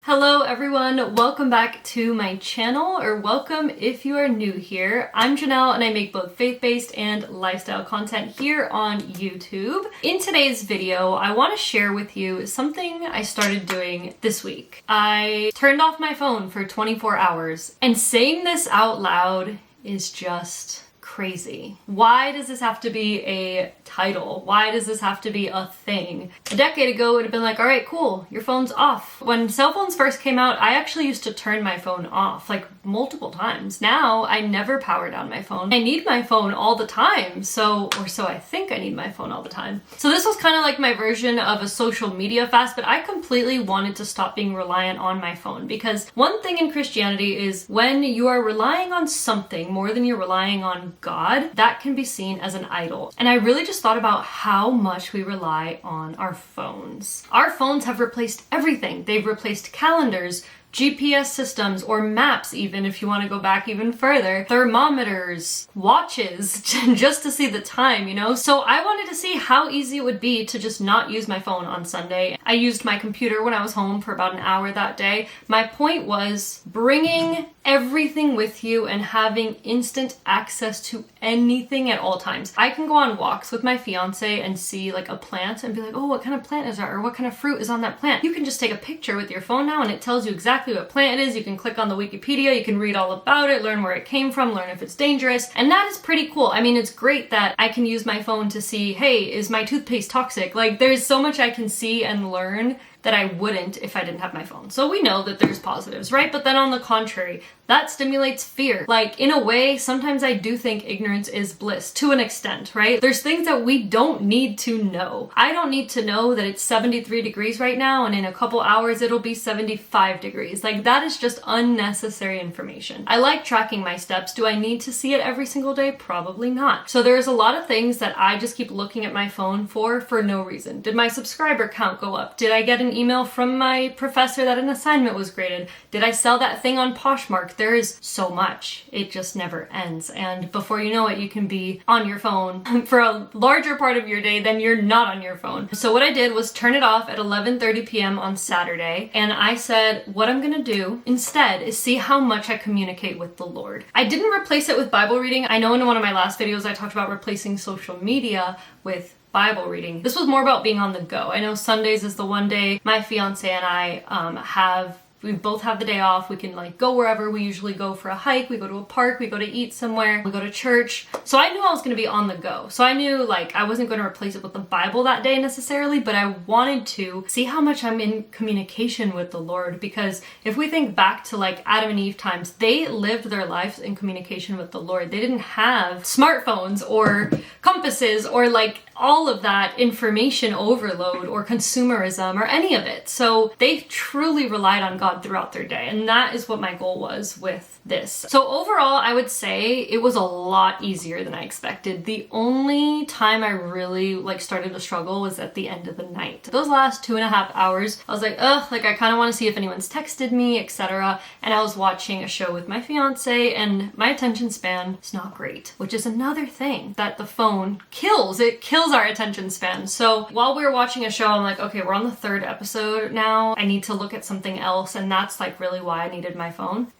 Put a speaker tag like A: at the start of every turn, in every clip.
A: Hello everyone, welcome back to my channel, or welcome if you are new here. I'm Janelle and I make both faith-based and lifestyle content here on YouTube. In today's video, I want to share with you something I started doing this week. I turned off my phone for 24 hours, and saying this out loud is just crazy. Why does this have to be a title? Why does this have to be a thing? A decade ago, it would have been like, all right, cool, your phone's off. When cell phones first came out, I actually used to turn my phone off like multiple times. Now I never power down my phone. I need my phone all the time. So I think I need my phone all the time. So this was kind of like my version of a social media fast, but I completely wanted to stop being reliant on my phone, because one thing in Christianity is when you are relying on something more than you're relying on God, that can be seen as an idol. And I really just thought about how much we rely on our phones. Our phones have replaced everything. They've replaced calendars, GPS systems, or maps even, if you want to go back even further, thermometers, watches, just to see the time, you know? So I wanted to see how easy it would be to just not use my phone on Sunday. I used my computer when I was home for about an hour that day. My point was bringing everything with you and having instant access to anything at all times. I can go on walks with my fiance and see like a plant and be like, oh, what kind of plant is that? Or what kind of fruit is on that plant? You can just take a picture with your phone now and it tells you exactly what plant it is. You can click on the Wikipedia, you can read all about it, learn where it came from, learn if it's dangerous. And that is pretty cool. I mean, it's great that I can use my phone to see, hey, is my toothpaste toxic? Like, there's so much I can see and learn that I wouldn't if I didn't have my phone. So we know that there's positives, right? But then on the contrary, that stimulates fear. Like, in a way, sometimes I do think ignorance is bliss to an extent, right? There's things that we don't need to know. I don't need to know that it's 73 degrees right now and in a couple hours it'll be 75 degrees. Like, that is just unnecessary information. I like tracking my steps. Do I need to see it every single day? Probably not. So there's a lot of things that I just keep looking at my phone for no reason. Did my subscriber count go up? Did I get an email from my professor that an assignment was graded? Did I sell that thing on Poshmark? There is so much. It just never ends. And before you know it, you can be on your phone for a larger part of your day than you're not on your phone. So what I did was turn it off at 11:30 p.m. on Saturday. And I said, what I'm gonna do instead is see how much I communicate with the Lord. I didn't replace it with Bible reading. I know in one of my last videos I talked about replacing social media with Bible reading. This was more about being on the go. I know Sundays is the one day my fiance and I we both have the day off. We can like go wherever. We usually go for a hike. We go to a park. We go to eat somewhere. We go to church. So I knew I was going to be on the go. So I knew like I wasn't going to replace it with the Bible that day necessarily, but I wanted to see how much I'm in communication with the Lord, because if we think back to like Adam and Eve times, they lived their lives in communication with the Lord. They didn't have smartphones or compasses or like all of that information overload or consumerism or any of it. So they truly relied on God throughout their day. And that is what my goal was with this. So overall, I would say it was a lot easier than I expected. The only time I really like started to struggle was at the end of the night. Those last 2.5 hours, I was like, ugh, like I kind of want to see if anyone's texted me, etc. And I was watching a show with my fiance and my attention span is not great, which is another thing that the phone kills. It kills our attention span. So while we were watching a show, I'm like, okay, we're on the 3rd episode now. I need to look at something else. And that's like really why I needed my phone.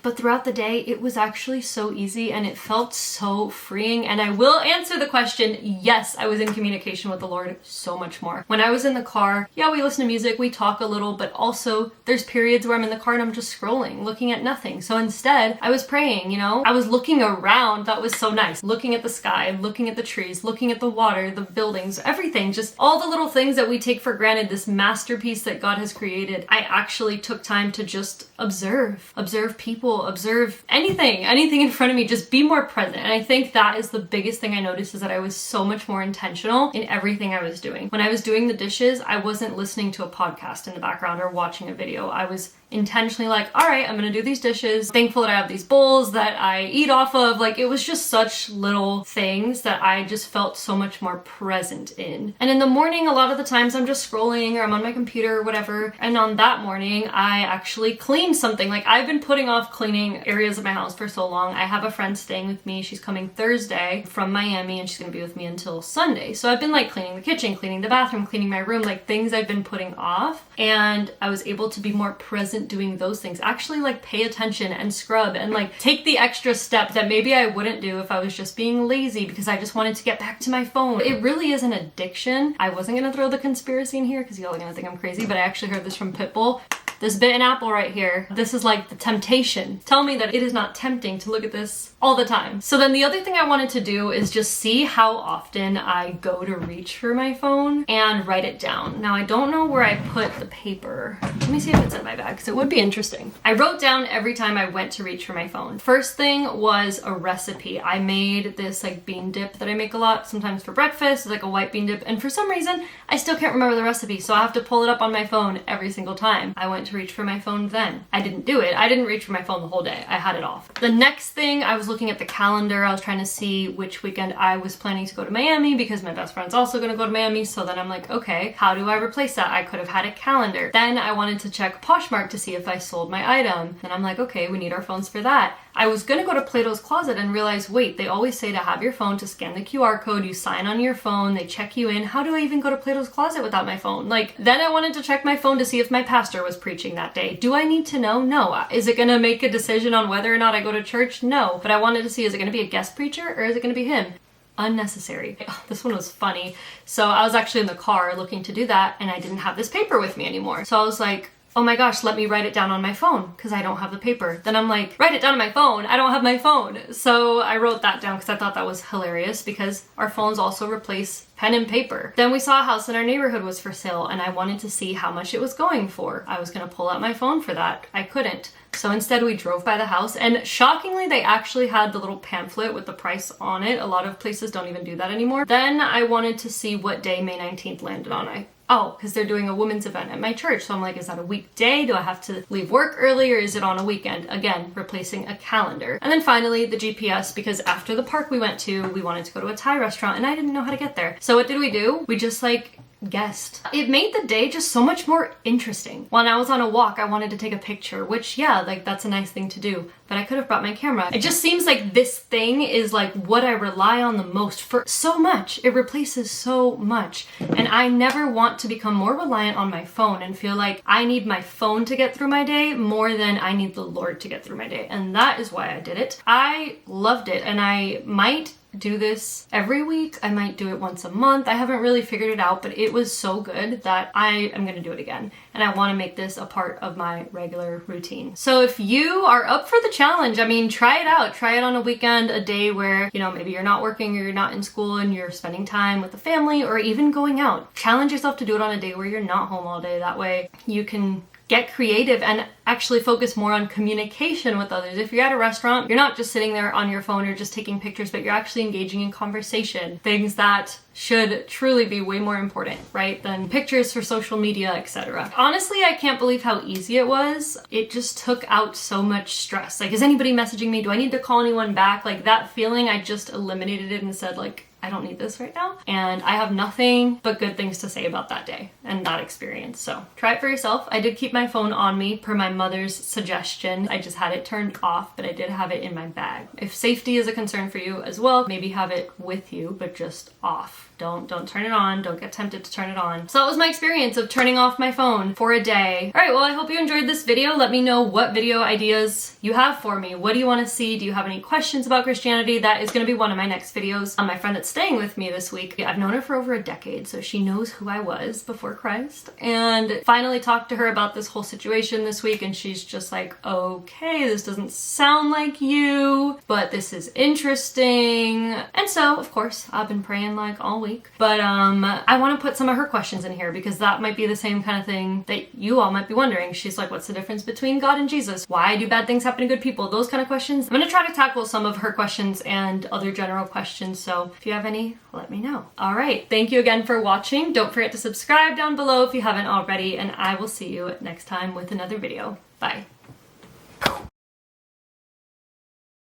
A: But throughout the day, it was actually so easy and it felt so freeing. And I will answer the question, yes, I was in communication with the Lord so much more. When I was in the car, yeah, we listen to music, we talk a little, but also there's periods where I'm in the car and I'm just scrolling, looking at nothing. So instead, I was praying, you know? I was looking around. That was so nice. Looking at the sky, looking at the trees, looking at the water, the buildings, everything, just all the little things that we take for granted, this masterpiece that God has created. I actually took time to just observe people, observe anything in front of me, just be more present. And I think that is the biggest thing I noticed, is that I was so much more intentional in everything I was doing. When I was doing the dishes, I wasn't listening to a podcast in the background or watching a video. I was intentionally like, all right, I'm gonna do these dishes. Thankful that I have these bowls that I eat off of. Like, it was just such little things that I just felt so much more present in. And in the morning, a lot of the times I'm just scrolling or I'm on my computer or whatever. And on that morning, I actually cleaned something. Like, I've been putting off cleaning areas of my house for so long. I have a friend staying with me. She's coming Thursday from Miami and she's gonna be with me until Sunday. So I've been like cleaning the kitchen, cleaning the bathroom, cleaning my room, like things I've been putting off. And I was able to be more present doing those things. Actually like pay attention and scrub and like take the extra step that maybe I wouldn't do if I was just being lazy because I just wanted to get back to my phone. It really is an addiction. I wasn't gonna throw the conspiracy in here because y'all are gonna think I'm crazy, but I actually heard this from Pitbull. This bitten apple right here, this is like the temptation. Tell me that it is not tempting to look at this all the time. So then the other thing I wanted to do is just see how often I go to reach for my phone and write it down. Now I don't know where I put the paper. Let me see if it's in my bag because it would be interesting. I wrote down every time I went to reach for my phone. First thing was a recipe. I made this like bean dip that I make a lot, sometimes for breakfast. It's like a white bean dip, and for some reason I still can't remember the recipe, so I have to pull it up on my phone every single time I went to reach for my phone. Then I didn't do it. I didn't reach for my phone the whole day. I had it off. The next thing, I was looking at the calendar. I was trying to see which weekend I was planning to go to Miami because my best friend's also gonna go to Miami. So then I'm like, okay, how do I replace that? I could have had a calendar. Then I wanted to check Poshmark to see if I sold my item. Then I'm like, okay, we need our phones for that. I was gonna go to Plato's Closet and realize, wait, they always say to have your phone, to scan the QR code, you sign on your phone, they check you in. How do I even go to Plato's Closet without my phone? Like, then I wanted to check my phone to see if my pastor was preaching that day. Do I need to know? No. Is it gonna make a decision on whether or not I go to church? No. But I wanted to see, is it gonna be a guest preacher or is it gonna be him? Unnecessary. This one was funny. So I was actually in the car looking to do that and I didn't have this paper with me anymore. So I was like, oh my gosh, let me write it down on my phone because I don't have the paper. Then I'm like, write it down on my phone. I don't have my phone. So I wrote that down because I thought that was hilarious because our phones also replace pen and paper. Then we saw a house in our neighborhood was for sale and I wanted to see how much it was going for. I was gonna pull out my phone for that. I couldn't. So instead we drove by the house and shockingly they actually had the little pamphlet with the price on it. A lot of places don't even do that anymore. Then I wanted to see what day May 19th landed on. Because they're doing a women's event at my church. So I'm like, is that a weekday? Do I have to leave work early or is it on a weekend? Again, replacing a calendar. And then finally the GPS, because after the park we went to, we wanted to go to a Thai restaurant and I didn't know how to get there. So what did we do? We just like guessed. It made the day just so much more interesting. When I was on a walk, I wanted to take a picture, which yeah, like that's a nice thing to do, but I could have brought my camera. It just seems like this thing is like what I rely on the most for so much. It replaces so much. And I never want to become more reliant on my phone and feel like I need my phone to get through my day more than I need the Lord to get through my day. And that is why I did it. I loved it and I might do this every week. I might do it once a month. I haven't really figured it out, but it was so good that I am gonna do it again. And I wanna make this a part of my regular routine. So if you are up for the challenge, I mean, try it out. Try it on a weekend, a day where, you know, maybe you're not working or you're not in school and you're spending time with the family or even going out. Challenge yourself to do it on a day where you're not home all day. That way you can get creative and actually focus more on communication with others. If you're at a restaurant, you're not just sitting there on your phone or just taking pictures, but you're actually engaging in conversation. Things that should truly be way more important, right, than pictures for social media, etc. Honestly, I can't believe how easy it was. It just took out so much stress. Like, is anybody messaging me? Do I need to call anyone back? Like, that feeling, I just eliminated it and said, like, I don't need this right now. And I have nothing but good things to say about that day and that experience. So try it for yourself. I did keep my phone on me per my mother's suggestion. I just had it turned off, but I did have it in my bag. If safety is a concern for you as well, maybe have it with you, but just off. Don't turn it on. Don't get tempted to turn it on. So that was my experience of turning off my phone for a day. All right, well, I hope you enjoyed this video. Let me know what video ideas you have for me. What do you want to see? Do you have any questions about Christianity? That is going to be one of my next videos. My friend that's staying with me this week, I've known her for over a decade, so she knows who I was before Christ. And finally talked to her about this whole situation this week, and she's just like, okay, this doesn't sound like you, but this is interesting. And so, of course, I've been praying like all week. But I want to put some of her questions in here because that might be the same kind of thing that you all might be wondering. She's like, what's the difference between God and Jesus? Why do bad things happen to good people? Those kind of questions. I'm going to try to tackle some of her questions and other general questions. So if you have any, let me know. All right. Thank you again for watching. Don't forget to subscribe down below if you haven't already, and I will see you next time with another video. Bye. Bye.